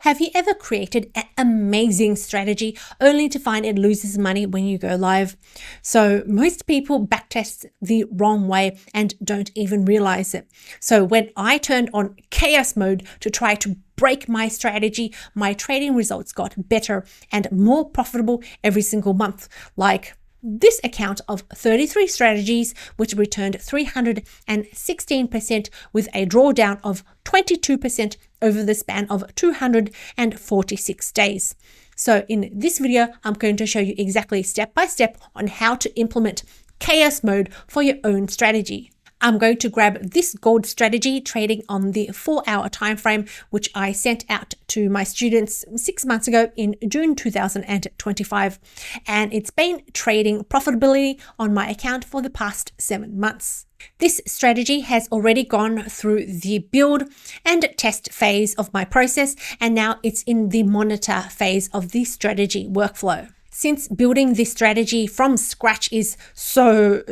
Have you ever created an amazing strategy only to find it loses money when you go live? So most people backtest the wrong way and don't even realize it. So when I turned on chaos mode to try to break my strategy, my trading results got better and more profitable every single month. Like this account of 33 strategies, which returned 316% with a drawdown of 22% over the span of 246 days. So in this video, I'm going to show you exactly step by step on how to implement chaos mode for your own strategy. I'm going to grab this gold strategy trading on the 4-hour time frame, which I sent out to my students 6 months ago in June 2025. And it's been trading profitably on my account for the past 7 months. This strategy has already gone through the build and test phase of my process, and now it's in the monitor phase of the strategy workflow. Since building this strategy from scratch is so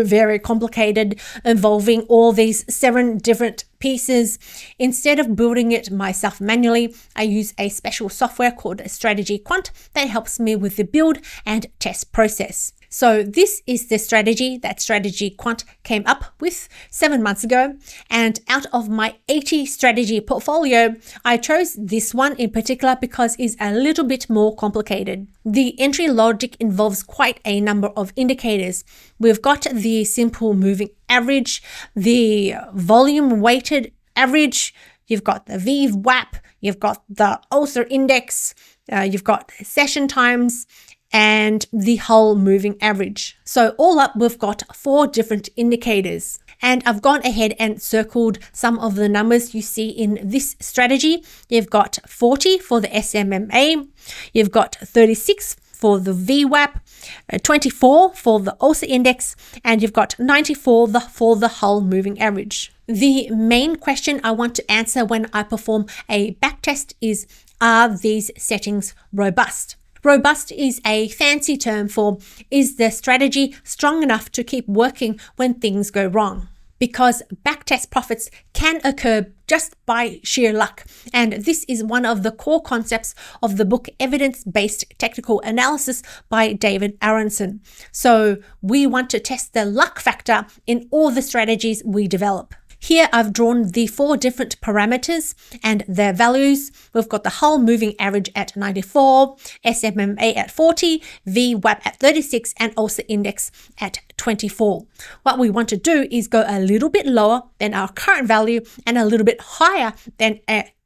very complicated, involving all these 7 different pieces, instead of building it myself manually, I use a special software called Strategy Quant that helps me with the build and test process. So this is the strategy that Strategy Quant came up with 7 months ago. And out of my 80 strategy portfolio, I chose this one in particular because it's a little bit more complicated. The entry logic involves quite a number of indicators. We've got the simple moving average, the volume weighted average, you've got the VWAP, you've got the Ulcer index, you've got session times, and the whole moving average. So all up, we've got 4 different indicators. And I've gone ahead and circled some of the numbers you see in this strategy. You've got 40 for the SMMA, you've got 36 for the VWAP, 24 for the Ulcer index, and you've got 94 for the whole moving average. The main question I want to answer when I perform a backtest is, are these settings robust? Robust is a fancy term for, is the strategy strong enough to keep working when things go wrong? Because backtest profits can occur just by sheer luck. And this is one of the core concepts of the book Evidence-Based Technical Analysis by David Aronson. So we want to test the luck factor in all the strategies we develop. Here I've drawn the 4 different parameters and their values. We've got the whole moving average at 94, SMMA at 40, VWAP at 36, and Ulcer index at 24. What we want to do is go a little bit lower than our current value and a little bit higher than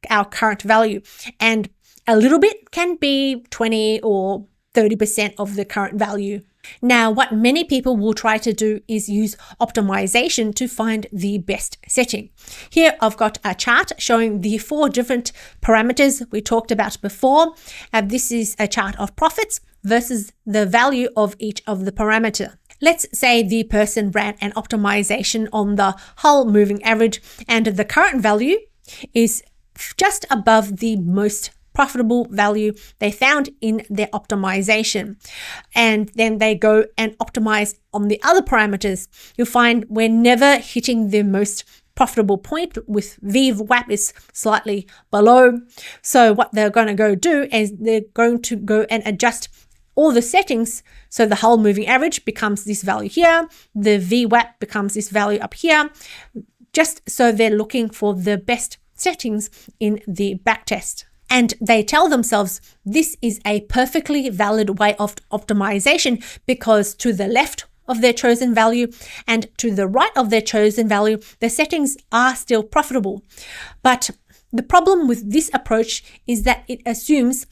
our current value. And a little bit can be 20 or 30% of the current value. Now, what many people will try to do is use optimization to find the best setting. Here, I've got a chart showing the 4 different parameters we talked about before. This is a chart of profits versus the value of each of the parameter. Let's say the person ran an optimization on the whole moving average and the current value is just above the most profitable value they found in their optimization. And then they go and optimize on the other parameters. You'll find we're never hitting the most profitable point, with VWAP is slightly below. So what they're going to go do is they're going to go and adjust all the settings. So the whole moving average becomes this value here. The VWAP becomes this value up here. Just so they're looking for the best settings in the backtest. And they tell themselves this is a perfectly valid way of optimization because to the left of their chosen value and to the right of their chosen value, the settings are still profitable. But the problem with this approach is that it assumes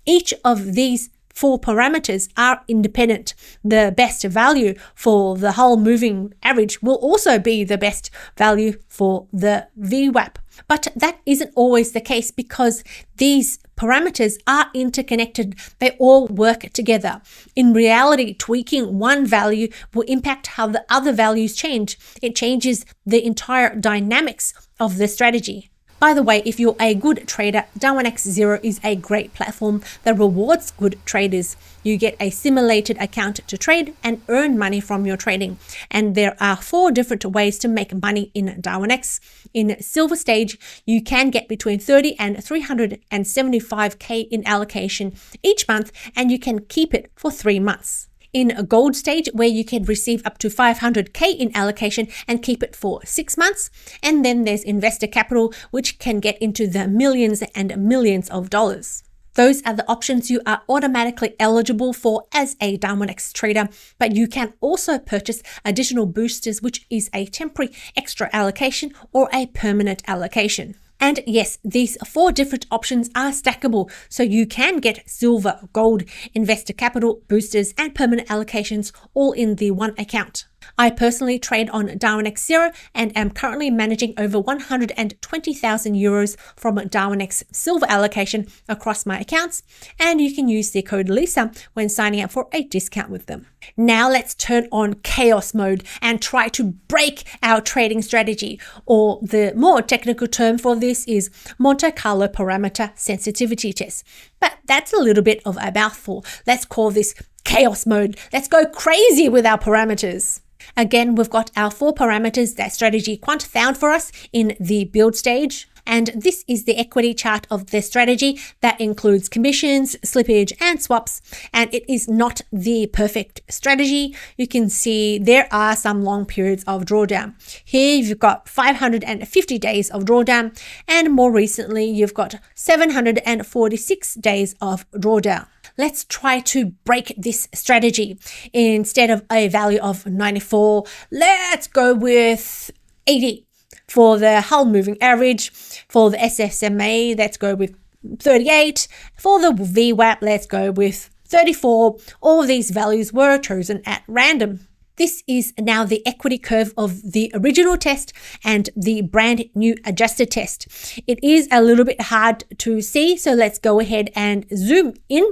each of these 4 parameters are independent. The best value for the whole moving average will also be the best value for the VWAP. But that isn't always the case because these parameters are interconnected. They all work together. In reality, tweaking one value will impact how the other values change. It changes the entire dynamics of the strategy. By the way, if you're a good trader, Darwinex Zero is a great platform that rewards good traders. You get a simulated account to trade and earn money from your trading. And there are 4 different ways to make money in Darwinex. In Silver Stage, you can get between 30 and 375k in allocation each month, and you can keep it for 3 months. In a Gold Stage, where you can receive up to 500k in allocation and keep it for 6 months. And then there's Investor Capital, which can get into the millions and millions of dollars. Those are the options you are automatically eligible for as a Darwinex trader, but you can also purchase additional boosters, which is a temporary extra allocation or a permanent allocation. And yes, these 4 different options are stackable, so you can get silver, gold, investor capital, boosters, and permanent allocations all in the one account. I personally trade on Darwinex Zero and am currently managing over 120,000 euros from Darwinex Silver allocation across my accounts, and you can use the code LISA when signing up for a discount with them. Now let's turn on chaos mode and try to break our trading strategy, or the more technical term for this is Monte Carlo parameter sensitivity test. But that's a little bit of a mouthful. Let's call this chaos mode. Let's go crazy with our parameters. Again, we've got our 4 parameters that Strategy Quant found for us in the build stage. And this is the equity chart of the strategy that includes commissions, slippage, and swaps. And it is not the perfect strategy. You can see there are some long periods of drawdown. Here you've got 550 days of drawdown, and more recently you've got 746 days of drawdown. Let's try to break this strategy. Instead of a value of 94, let's go with 80. For the Hull moving average, for the SSMA, let's go with 38. For the VWAP, let's go with 34. All these values were chosen at random. This is now the equity curve of the original test and the brand new adjusted test. It is a little bit hard to see, so let's go ahead and zoom in.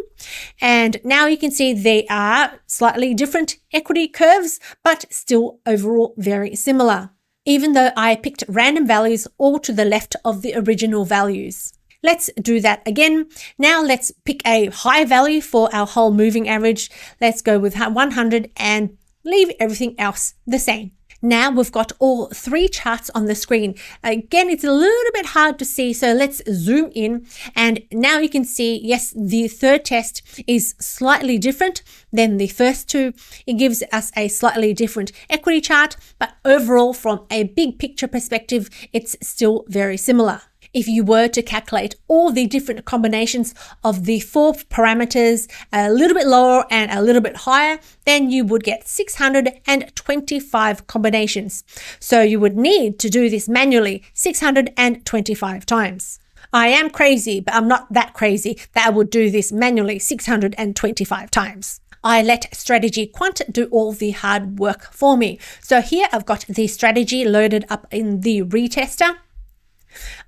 And now you can see they are slightly different equity curves, but still overall very similar, even though I picked random values all to the left of the original values. Let's do that again. Now let's pick a high value for our whole moving average. Let's go with 100 and leave everything else the same. Now we've got all 3 charts on the screen. Again, it's a little bit hard to see, so let's zoom in. And now you can see, yes, the third test is slightly different than the first 2. It gives us a slightly different equity chart, but overall, from a big picture perspective, it's still very similar. If you were to calculate all the different combinations of the 4 parameters, a little bit lower and a little bit higher, then you would get 625 combinations. So you would need to do this manually 625 times. I am crazy, but I'm not that crazy that I would do this manually 625 times. I let Strategy Quant do all the hard work for me. So here I've got the strategy loaded up in the retester.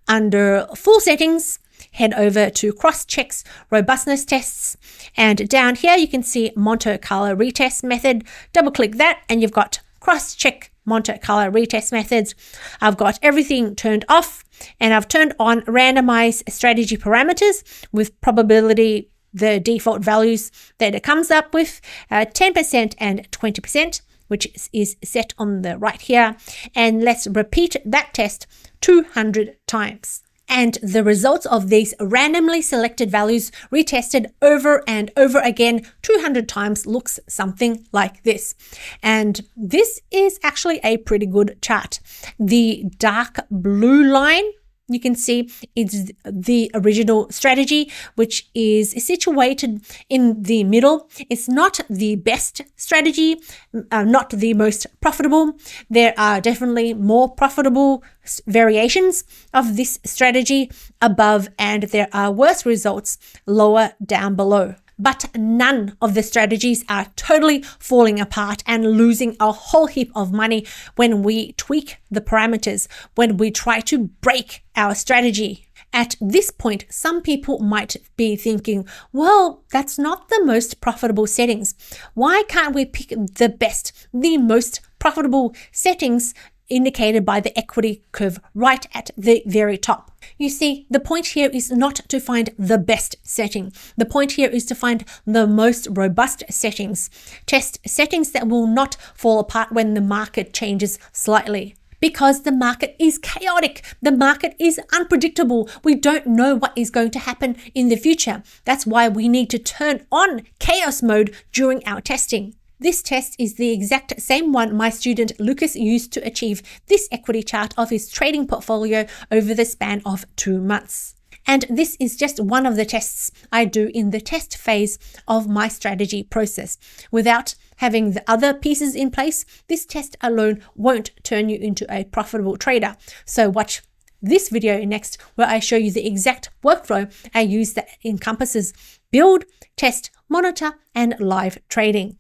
Under full settings, head over to cross checks, robustness tests, and down here you can see Monte Carlo retest method. Double click that and you've got cross check Monte Carlo retest methods. I've got everything turned off and I've turned on randomize strategy parameters with probability, the default values that it comes up with, 10% and 20%, which is set on the right here. And let's repeat that test 200 times. And the results of these randomly selected values retested over and over again 200 times looks something like this. And this is actually a pretty good chart. The dark blue line you can see it's the original strategy, which is situated in the middle. It's not the best strategy, not the most profitable. There are definitely more profitable variations of this strategy above, and there are worse results lower down below. But none of the strategies are totally falling apart and losing a whole heap of money when we tweak the parameters, when we try to break our strategy. At this point, some people might be thinking, well, that's not the most profitable settings. Why can't we pick the best, the most profitable settings indicated by the equity curve right at the very top. You see, the point here is not to find the best setting. The point here is to find the most robust settings. Test settings that will not fall apart when the market changes slightly. Because the market is chaotic. The market is unpredictable. We don't know what is going to happen in the future. That's why we need to turn on chaos mode during our testing. This test is the exact same one my student Lucas used to achieve this equity chart of his trading portfolio over the span of 2 months. And this is just one of the tests I do in the test phase of my strategy process. Without having the other pieces in place, this test alone won't turn you into a profitable trader. So watch this video next, where I show you the exact workflow I use that encompasses build, test, monitor, and live trading.